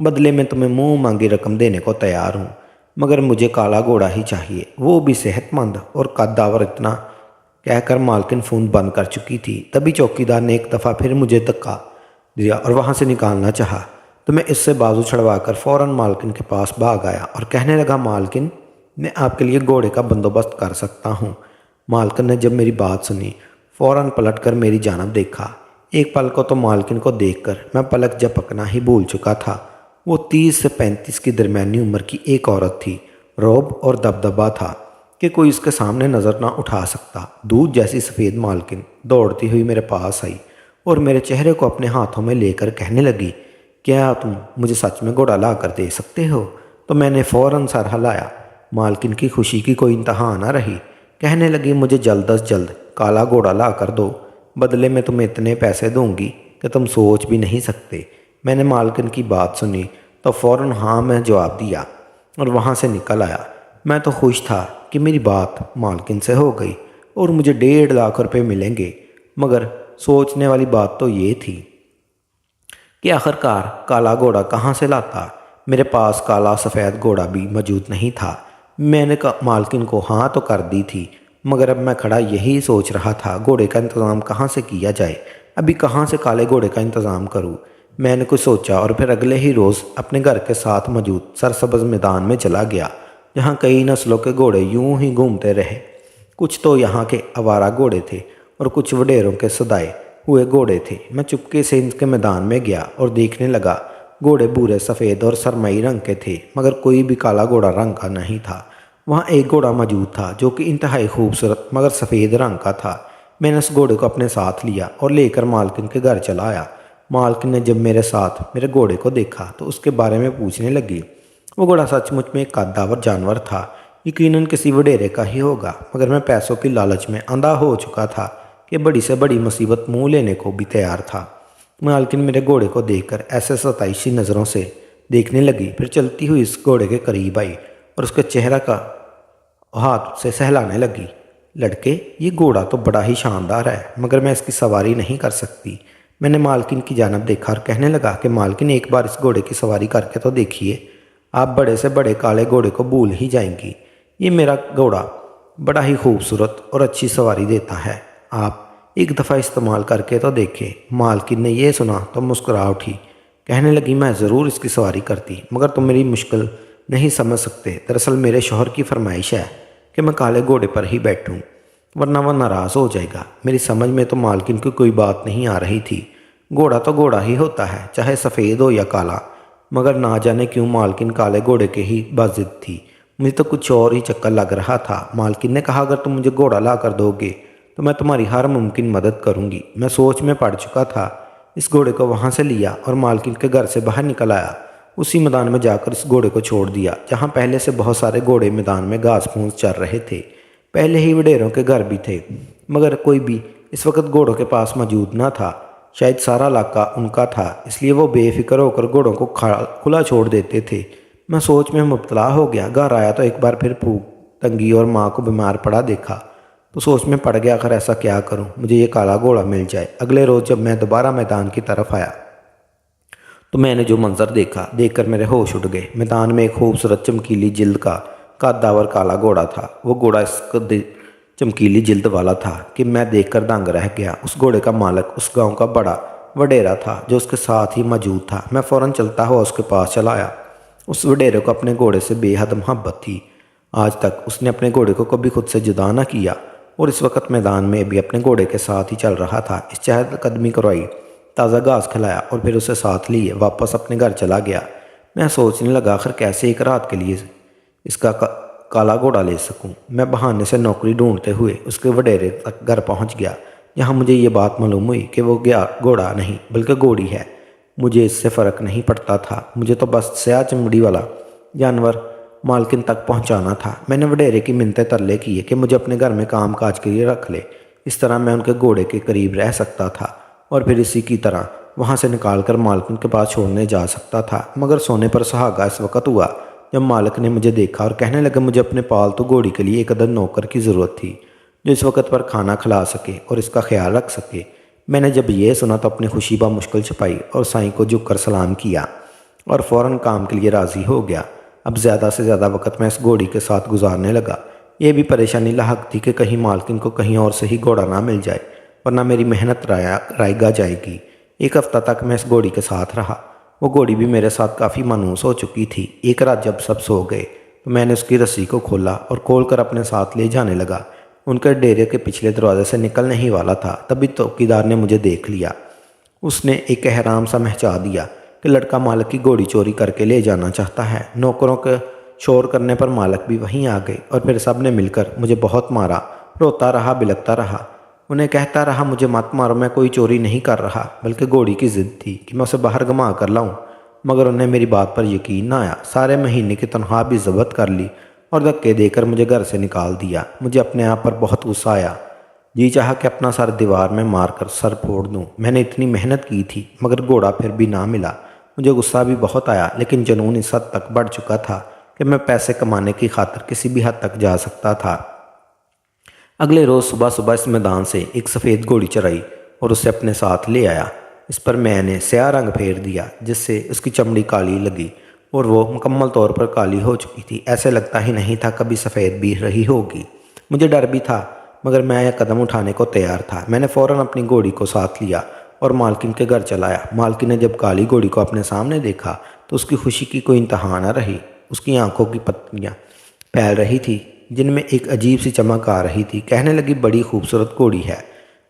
بدلے میں تمہیں منہ مانگی رقم دینے کو تیار ہوں، مگر مجھے کالا گھوڑا ہی چاہیے، وہ بھی صحت مند اور قداور۔ اتنا کہہ کر مالکن فون بند کر چکی تھی۔ تبھی چوکیدار نے ایک دفعہ پھر مجھے دھکا دیا اور وہاں سے نکالنا چاہا، تو میں اس سے بازو چھڑوا کر فوراً مالکن کے پاس بھاگ آیا اور کہنے لگا، مالکن میں آپ کے لیے گھوڑے کا بندوبست کر سکتا ہوں۔ مالکن نے جب میری بات سنی فوراً پلٹ کر میری جانب دیکھا۔ ایک پل کو تو مالکن کو دیکھ کر میں پلک جھپکنا ہی بھول چکا تھا۔ وہ 30 سے 35 کی درمیانی عمر کی ایک عورت تھی۔ رعب اور دبدبا تھا کہ کوئی اس کے سامنے نظر نہ اٹھا سکتا۔ دودھ جیسی سفید مالکن دوڑتی ہوئی میرے پاس آئی اور میرے چہرے کو اپنے ہاتھوں میں لے کر کہنے لگی، کیا تم مجھے سچ میں گھوڑا لا کر دے سکتے ہو؟ تو میں نے فوراً سر ہلایا۔ مالکن کی خوشی کی کوئی انتہا نہ رہی۔ کہنے لگی، مجھے جلد از جلد کالا گھوڑا لا کر دو، بدلے میں تمہیں اتنے پیسے دوں گی کہ تم سوچ بھی نہیں سکتے۔ میں نے مالکن کی بات سنی تو فوراً ہاں میں جواب دیا اور وہاں سے نکل آیا۔ میں تو خوش تھا کہ میری بات مالکن سے ہو گئی اور مجھے 1.5 روپے ملیں گے، مگر سوچنے والی بات تو یہ تھی کہ آخرکار کالا گھوڑا کہاں سے لاتا۔ میرے پاس کالا سفید گھوڑا بھی موجود نہیں تھا۔ میں نے مالکن کو ہاں تو کر دی تھی، مگر اب میں کھڑا یہی سوچ رہا تھا، گھوڑے کا انتظام کہاں سے کیا جائے؟ ابھی کہاں سے کالے گھوڑے کا انتظام کروں؟ میں نے کچھ سوچا اور پھر اگلے ہی روز اپنے گھر کے ساتھ موجود سرسبز میدان میں چلا گیا، جہاں کئی نسلوں کے گھوڑے یوں ہی گھومتے رہے۔ کچھ تو یہاں کے آوارہ گھوڑے تھے اور کچھ وڈیروں کے سدائے ہوئے گھوڑے تھے۔ میں چپکے سے ان کے میدان میں گیا اور دیکھنے لگا۔ گھوڑے بھورے، سفید اور سرمئی رنگ کے تھے، مگر کوئی بھی کالا گھوڑا رنگ کا نہیں تھا۔ وہاں ایک گھوڑا موجود تھا جو کہ انتہائی خوبصورت مگر سفید رنگ کا تھا۔ میں نے اس گھوڑے کو اپنے ساتھ لیا اور لے کر مالکن کے گھر چلا آیا۔ مالکن نے جب میرے ساتھ میرے گھوڑے کو دیکھا تو اس کے بارے میں پوچھنے لگی۔ وہ گھوڑا سچ مچ میں ایک قداور جانور تھا، یقیناً کسی وڈیرے کا ہی ہوگا، مگر میں پیسوں کی لالچ میں اندھا ہو چکا تھا کہ بڑی سے بڑی مصیبت منہ لینے کو بھی تیار تھا۔ مالکن میرے گھوڑے کو دیکھ کر ایسے ستائشی نظروں سے دیکھنے لگی، پھر چلتی ہوئی اس گھوڑے کے قریب آئی اور اس کے چہرہ کا ہاتھ سے سہلانے لگی۔ لڑکے، یہ گھوڑا تو بڑا ہی شاندار ہے، مگر میں اس کی سواری نہیں کر سکتی۔ میں نے مالکن کی جانب دیکھا اور کہنے لگا کہ مالکن ایک بار اس گھوڑے کی سواری کر کے تو دیکھیے، آپ بڑے سے بڑے کالے گھوڑے کو بھول ہی جائیں گی۔ یہ میرا گھوڑا بڑا ہی خوبصورت اور اچھی سواری دیتا ہے، آپ ایک دفعہ استعمال کر کے تو دیکھیں۔ مالکن نے یہ سنا تو مسکرا اٹھی، کہنے لگی، میں ضرور اس کی سواری کرتی، مگر تم میری مشکل نہیں سمجھ سکتے۔ دراصل میرے شوہر کی فرمائش ہے کہ میں کالے گھوڑے پر ہی بیٹھوں، ورنہ وہ ناراض ہو جائے گا۔ میری سمجھ میں تو مالکن کی کوئی بات نہیں آ رہی تھی۔ گھوڑا تو گھوڑا ہی ہوتا ہے، چاہے سفید ہو یا کالا، مگر نہ جانے کیوں مالکن کالے گھوڑے کے ہی باضد تھی۔ مجھے تو کچھ اور ہی چکر لگ رہا تھا۔ مالکن نے کہا، اگر تم مجھے گھوڑا لا کر دو گے تو میں تمہاری ہر ممکن مدد کروں گی۔ میں سوچ میں پڑ چکا تھا۔ اس گھوڑے کو وہاں سے لیا اور مالکن کے گھر سے باہر نکل آیا۔ اسی میدان میں جا کر اس گھوڑے کو چھوڑ دیا جہاں پہلے سے بہت سارے گھوڑے میدان میں گھاس پھوس چر رہے تھے۔ پہلے ہی وڈیروں کے گھر بھی تھے، مگر کوئی بھی اس وقت گھوڑوں کے پاس موجود نہ تھا۔ شاید سارا علاقہ ان کا تھا، اس لیے وہ بے فکر ہو کر گھوڑوں کو کھلا چھوڑ دیتے تھے۔ میں سوچ میں مبتلا ہو گیا۔ گھر آیا تو ایک بار پھر بھوک تنگی اور ماں کو بیمار پڑا دیکھا تو سوچ میں پڑ گیا، آخر ایسا کیا کروں مجھے یہ کالا گھوڑا مل جائے۔ اگلے روز جب میں دوبارہ میدان کی طرف آیا تو میں نے جو منظر دیکھا، دیکھ کر میرے ہوش اٹھ گئے۔ میدان میں ایک خوبصورت چمکیلی جلد کا قداور کالا گھوڑا تھا۔ وہ گھوڑا اس قدر چمکیلی جلد والا تھا کہ میں دیکھ کر دنگ رہ گیا۔ اس گھوڑے کا مالک اس گاؤں کا بڑا وڈیرا تھا جو اس کے ساتھ ہی موجود تھا۔ میں فوراً چلتا ہوا اس کے پاس چلا آیا۔ اس وڈیرے کو اپنے گھوڑے سے بے حد محبت تھی۔ آج تک اس نے اپنے گھوڑے کو کبھی خود سے جدا نہ کیا اور اس وقت میدان میں بھی اپنے گھوڑے کے ساتھ ہی چل رہا تھا۔ اس چہل قدمی کروائی، تازہ گھاس کھلایا اور پھر اسے ساتھ لیے واپس اپنے گھر چلا گیا۔ میں سوچنے لگا، آخر کیسے ایک رات کے لیے اس کا کالا گھوڑا لے سکوں۔ میں بہانے سے نوکری ڈھونڈتے ہوئے اس کے وڈیرے تک گھر پہنچ گیا، جہاں مجھے یہ بات معلوم ہوئی کہ وہ گھوڑا نہیں بلکہ گھوڑی ہے۔ مجھے اس سے فرق نہیں پڑتا تھا، مجھے تو بس سیاہ چمڑی والا جانور مالکن تک پہنچانا تھا۔ میں نے وڈیرے کی منتیں ترلے کیے کہ مجھے اپنے گھر میں کام کاج کے لیے رکھ لے، اس طرح میں ان کے گھوڑے کے قریب رہ سکتا تھا اور پھر اسی کی طرح وہاں سے نکال کر مالکن کے پاس چھوڑنے جا سکتا تھا۔ مگر سونے پر سہاگا اس وقت ہوا جب مالک نے مجھے دیکھا اور کہنے لگا، مجھے اپنے پالتو گھوڑی کے لیے ایک عدد نوکر کی ضرورت تھی جو اس وقت پر کھانا کھلا سکے اور اس کا خیال رکھ سکے۔ میں نے جب یہ سنا تو اپنی خوشی بہ مشکل چھپائی اور سائیں کو جھک کر سلام کیا۔ اور فوراً کام کے لیے راضی ہو گیا۔ اب زیادہ سے زیادہ وقت میں اس گھوڑی کے ساتھ گزارنے لگا۔ یہ بھی پریشانی لاحق تھی کہ کہیں مالکن کو کہیں اور سے ہی گھوڑا نہ مل جائے، ورنہ میری محنت رائگاں جائے گی۔ ایک ہفتہ تک میں اس گھوڑی کے ساتھ رہا۔ وہ گھوڑی بھی میرے ساتھ کافی مانوس ہو چکی تھی۔ ایک رات جب سب سو گئے تو میں نے اس کی رسی کو کھولا اور کھول کر اپنے ساتھ لے جانے لگا۔ ان کے ڈیرے کے پچھلے دروازے سے نکلنے ہی والا تھا، تبھی چوکیدار نے مجھے دیکھ لیا۔ اس نے ایک احرام سا مہچا دیا کہ لڑکا مالک کی گھوڑی چوری کر کے لے جانا چاہتا ہے۔ نوکروں کے شور کرنے پر مالک بھی وہیں آ گئے اور پھر سب نے مل کر مجھے بہت مارا۔ روتا رہا، بلکتا رہا، انہیں کہتا رہا مجھے مت مارو، میں کوئی چوری نہیں کر رہا، بلکہ گھوڑی کی ضد تھی کہ میں اسے باہر گھما کر لاؤں۔ مگر انہیں میری بات پر یقین نہ آیا۔ سارے مہینے کی تنخواہ بھی ضبط کر لی اور دھکے دے کر مجھے گھر سے نکال دیا۔ مجھے اپنے آپ پر بہت غصہ آیا۔ جی چاہا کہ اپنا سر دیوار میں مار کر سر پھوڑ دوں۔ میں نے اتنی محنت کی تھی مگر گھوڑا پھر بھی نہ ملا۔ مجھے غصہ بھی بہت آیا، لیکن جنون اس حد تک بڑھ چکا تھا کہ میں پیسے کمانے کی خاطر کسی بھی حد تک جا سکتا تھا۔ اگلے روز صبح صبح اس میدان سے ایک سفید گھوڑی چرائی اور اسے اپنے ساتھ لے آیا۔ اس پر میں نے سیاہ رنگ پھیر دیا جس سے اس کی چمڑی کالی لگی اور وہ مکمل طور پر کالی ہو چکی تھی۔ ایسے لگتا ہی نہیں تھا کبھی سفید بھی رہی ہوگی۔ مجھے ڈر بھی تھا مگر میں یہ قدم اٹھانے کو تیار تھا۔ میں نے فوراً اپنی گھوڑی کو ساتھ لیا اور مالکن کے گھر چلایا۔ مالکن نے جب کالی گھوڑی کو اپنے سامنے دیکھا تو اس کی خوشی کی کوئی انتہا نہ رہی۔ اس کی آنکھوں کی پتیاں پھیل رہی تھی جن میں ایک عجیب سی چمک آ رہی تھی۔ کہنے لگی بڑی خوبصورت گھوڑی ہے،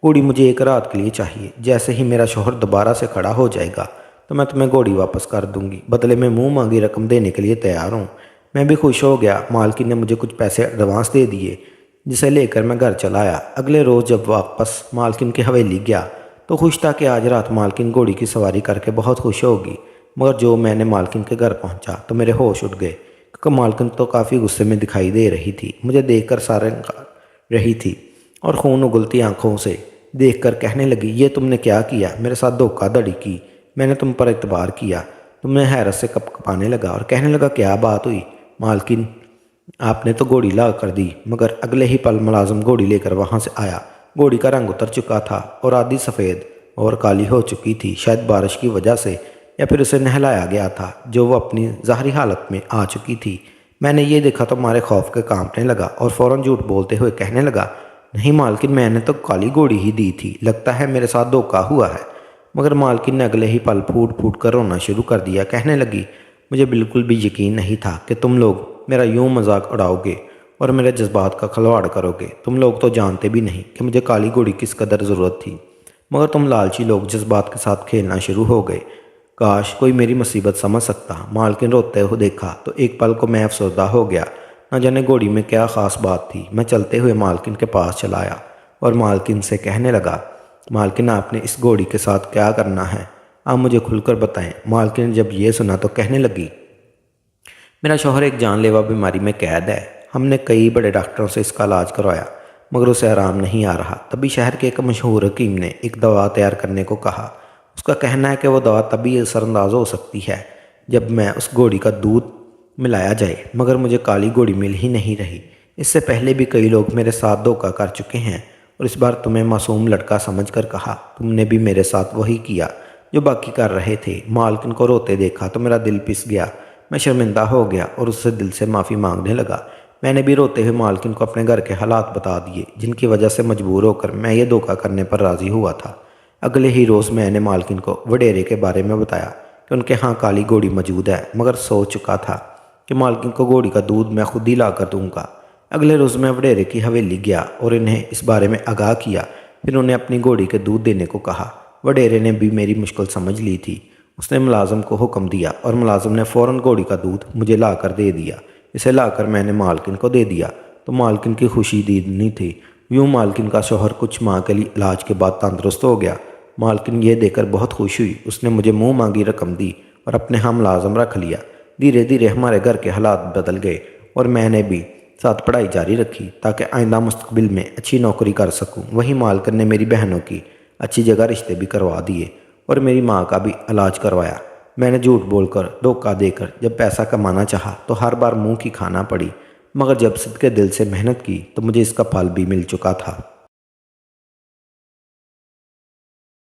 گھوڑی مجھے ایک رات کے لیے چاہیے۔ جیسے ہی میرا شوہر دوبارہ سے کھڑا ہو جائے گا تو میں تمہیں گھوڑی واپس کر دوں گی، بدلے میں منہ مانگی رقم دینے کے لیے تیار ہوں۔ میں بھی خوش ہو گیا۔ مالکن نے مجھے کچھ پیسے ایڈوانس دے دیے جسے لے کر میں گھر چلا آیا۔ اگلے روز جب واپس مالکن کی حویلی گیا تو خوش تھا کہ آج رات مالکن گھوڑی کی سواری کر کے بہت خوش ہوگی۔ مگر جو میں نے مالکن کے گھر پہنچا تو میرے ہوش اٹھ گئے کیونکہ مالکن تو کافی غصے میں دکھائی دے رہی تھی۔ مجھے دیکھ کر سارے رہی تھی اور خون اگلتی آنکھوں سے دیکھ کر کہنے لگی یہ تم نے کیا کیا؟ میرے ساتھ دھوکہ دھڑی کی، میں نے تم پر اعتبار کیا۔ تم نے حیرت سے کپ کپانے لگا اور کہنے لگا کیا بات ہوئی؟ مالکن آپ نے تو گھوڑی لا کر دی۔ مگر اگلے ہی پل ملازم گھوڑی لے کر وہاں سے آیا۔ گھوڑی کا رنگ اتر چکا تھا اور آدھی سفید اور کالی ہو چکی تھی، شاید بارش کی وجہ سے یا پھر اسے نہلایا گیا تھا جو وہ اپنی ظاہری حالت میں آ چکی تھی۔ میں نے یہ دیکھا تو ہمارے خوف کے کانپنے لگا اور فوراً جھوٹ بولتے ہوئے کہنے لگا نہیں مالکن میں نے تو کالی گھوڑی ہی دی تھی، لگتا ہے میرے ساتھ دھوکہ ہوا ہے۔ مگر مالکن نے اگلے ہی پل پھوٹ پھوٹ کر رونا شروع کر دیا۔ کہنے لگی مجھے بالکل بھی یقین نہیں تھا کہ تم لوگ میرا یوں مذاق اڑاؤ گے اور میرے جذبات کا کھلواڑ کرو گے۔ تم لوگ تو جانتے بھی نہیں کہ مجھے کالی گھوڑی کس قدر ضرورت تھی، مگر تم لالچی لوگ جذبات کے ساتھ کھیلنا شروع ہو گئے۔ کاش کوئی میری مصیبت سمجھ سکتا۔ مالکن روتے ہوئے دیکھا تو ایک پل کو میں افسردہ ہو گیا، نہ جانے گھوڑی میں کیا خاص بات تھی۔ میں چلتے ہوئے مالکن کے پاس چلا آیا اور مالکن سے کہنے لگا مالکن آپ نے اس گھوڑی کے ساتھ کیا کرنا ہے؟ آپ مجھے کھل کر بتائیں۔ مالکن نے جب یہ سنا تو کہنے لگی میرا شوہر ایک جان لیوا بیماری میں قید ہے، ہم نے کئی بڑے ڈاکٹروں سے اس کا علاج کروایا مگر اسے آرام نہیں آ رہا۔ تبھی شہر کے ایک مشہور حکیم نے ایک دوا تیار کرنے کو کہا۔ اس کا کہنا ہے کہ وہ دوا تبھی اثر انداز ہو سکتی ہے جب میں اس گھوڑی کا دودھ ملایا جائے، مگر مجھے کالی گھوڑی مل ہی نہیں رہی۔ اس سے پہلے بھی کئی لوگ میرے ساتھ دھوکہ کر چکے ہیں اور اس بار تمہیں معصوم لڑکا سمجھ کر کہا۔ تم نے بھی میرے ساتھ وہی کیا جو باقی کر رہے تھے۔ مالکن کو روتے دیکھا تو میرا دل پس گیا۔ میں شرمندہ ہو گیا اور اس سے دل سے معافی مانگنے لگا۔ میں نے بھی روتے ہوئے مالکن کو اپنے گھر کے حالات بتا دیے جن کی وجہ سے مجبور ہو کر میں یہ دھوکہ کرنے پر راضی ہوا تھا۔ اگلے ہی روز میں نے مالکن کو وڈیرے کے بارے میں بتایا کہ ان کے ہاں کالی گھوڑی موجود ہے، مگر سوچ چکا تھا کہ مالکن کو گھوڑی کا دودھ میں خود ہی لا کر دوں گا۔ اگلے روز میں وڈیرے کی حویلی گیا اور انہیں اس بارے میں آگاہ کیا، پھر انہیں اپنی گھوڑی کے دودھ دینے کو کہا۔ وڈیرے نے بھی میری مشکل سمجھ لی تھی۔ اس نے ملازم کو حکم دیا اور ملازم نے فوراً گھوڑی کا دودھ مجھے لا کر دے دیا۔ اسے لا کر میں نے مالکن کو دے دیا تو مالکن کی خوشی دیدنی تھی۔ یوں مالکن کا شوہر کچھ ماہ کے لیے علاج کے بعد تندرست ہو گیا۔ مالکن یہ دیکھ کر بہت خوش ہوئی۔ اس نے مجھے منہ مانگی رقم دی اور اپنے ہاں ملازم رکھ لیا۔ دھیرے دھیرے ہمارے گھر کے حالات بدل گئے اور میں نے بھی ساتھ پڑھائی جاری رکھی تاکہ آئندہ مستقبل میں اچھی نوکری کر سکوں۔ وہیں مالکن نے میری بہنوں کی اچھی جگہ رشتے بھی کروا دیے اور میری ماں کا بھی علاج کروایا۔ میں نے جھوٹ بول کر دھوکہ دے کر جب پیسہ کمانا چاہا تو ہر بار منہ کی کھانا پڑی، مگر جب صدقے دل سے محنت کی تو مجھے اس کا پھل بھی مل چکا تھا۔